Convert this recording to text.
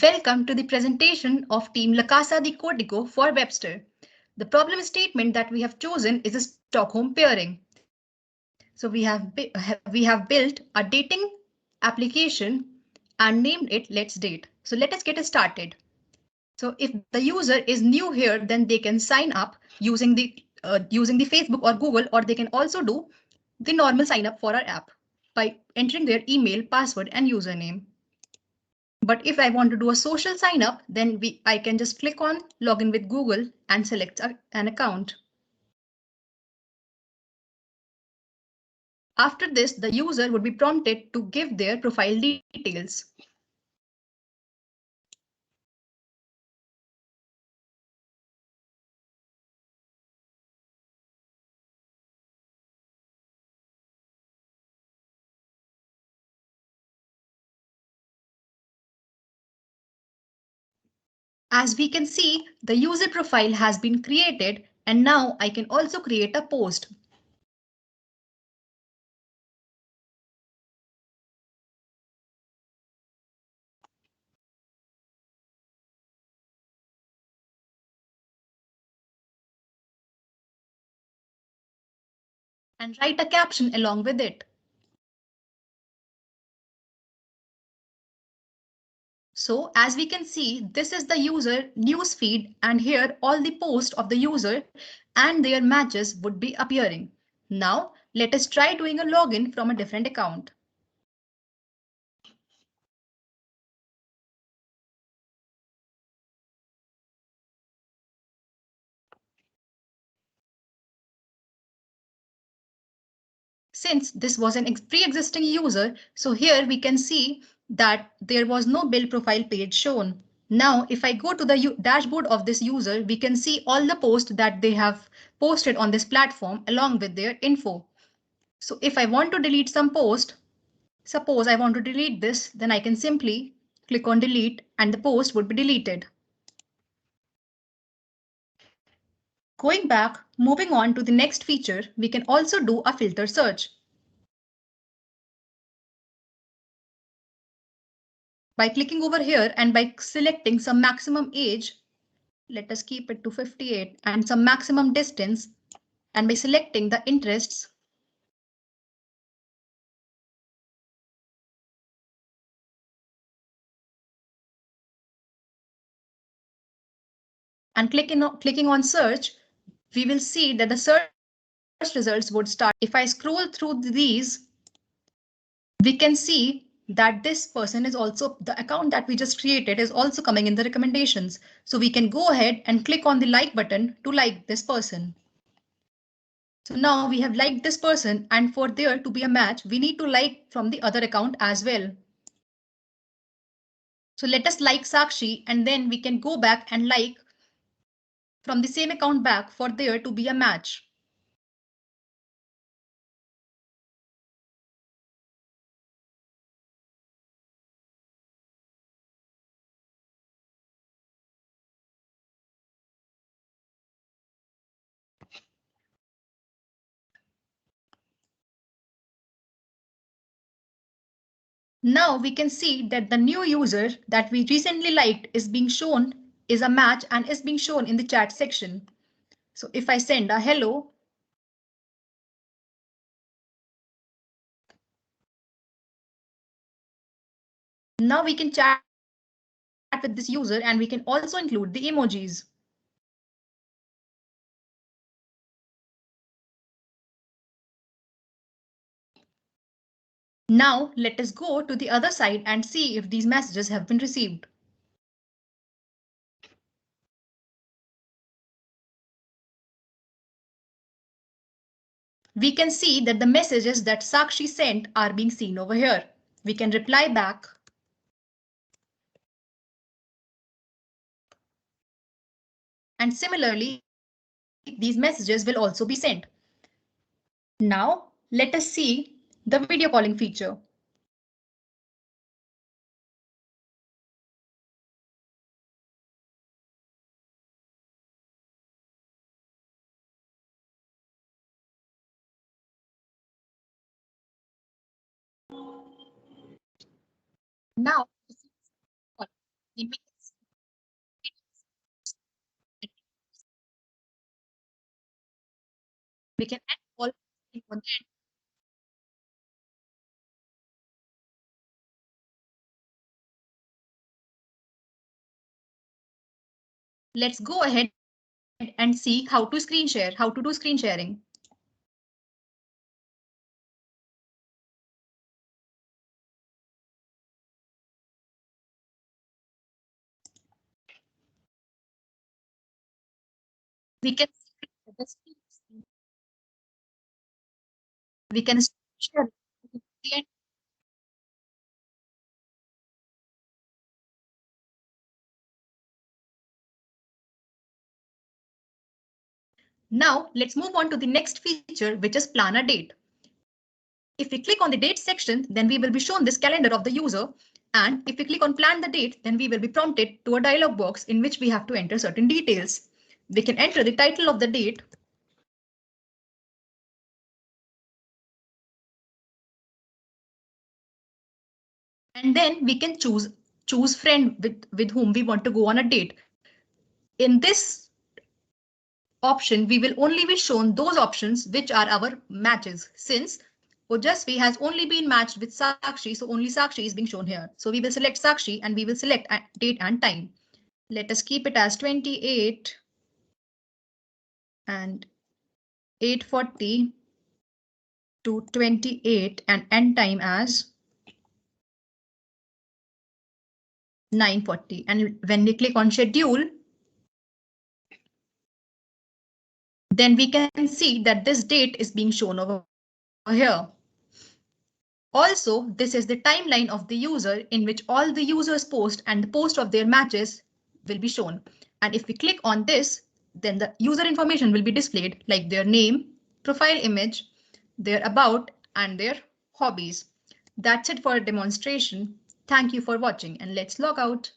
Welcome to the presentation of Team La Casa de Código for Webster. The problem statement that we have chosen is a Stockholm pairing. So we have built a dating application and named it Let's Date. So let us get started. So if the user is new here, then they can sign up using the Facebook or Google, or they can also do the normal sign up for our app by entering their email, password, and username. But if I want to do a social sign up, then I can just click on login with Google and select an account. After this, the user would be prompted to give their profile details. As we can see, the user profile has been created, and now I can also create a post. And write a caption along with it. So as we can see, this is the user news feed, and here all the posts of the user and their matches would be appearing. Now let us try doing a login from a different account. Since this was an pre-existing user, so here we can see that there was no build profile page shown. Now, if I go to the dashboard of this user, we can see all the posts that they have posted on this platform along with their info. So if I want to delete some post, suppose I want to delete this, then I can simply click on delete and the post would be deleted. Going back, moving on to the next feature, we can also do a filter search. By clicking over here and by selecting some maximum age, let us keep it to 58, and some maximum distance, and by selecting the interests, and clicking on search, we will see that the search results would start. If I scroll through these, we can see that this person is also, the account that we just created is also coming in the recommendations. So we can go ahead and click on the like button to like this person. So now we have liked this person, and for there to be a match, we need to like from the other account as well. So let us like Sakshi, and then we can go back and like from the same account back for there to be a match. Now we can see that the new user that we recently liked is being shown is a match and is being shown in the chat section. So if I send a hello, now we can chat with this user, and we can also include the emojis. Now let us go to the other side and see if these messages have been received. We can see that the messages that Sakshi sent are being seen over here. We can reply back. And similarly, these messages will also be sent. Now let us see the video calling feature. Now, We can add all on the end. Let's go ahead and see how to screen share, how to do screen sharing. We can share. Now let's move on to the next feature, which is plan a date. If we click on the date section, then we will be shown this calendar of the user. And if we click on plan the date, then we will be prompted to a dialog box in which we have to enter certain details. We can enter the title of the date. And then we can choose friend with whom we want to go on a date. In this option, we will only be shown those options which are our matches. Since Ojasvi has only been matched with Sakshi, so only Sakshi is being shown here. So we will select Sakshi and we will select date and time. Let us keep it as 28 and 8:40 to 28 and end time as 9:40. And when we click on schedule, then we can see that this date is being shown over here. Also, this is the timeline of the user in which all the users post and the post of their matches will be shown. And if we click on this, then the user information will be displayed like their name, profile image, their about, and their hobbies. That's it for a demonstration. Thank you for watching and let's log out.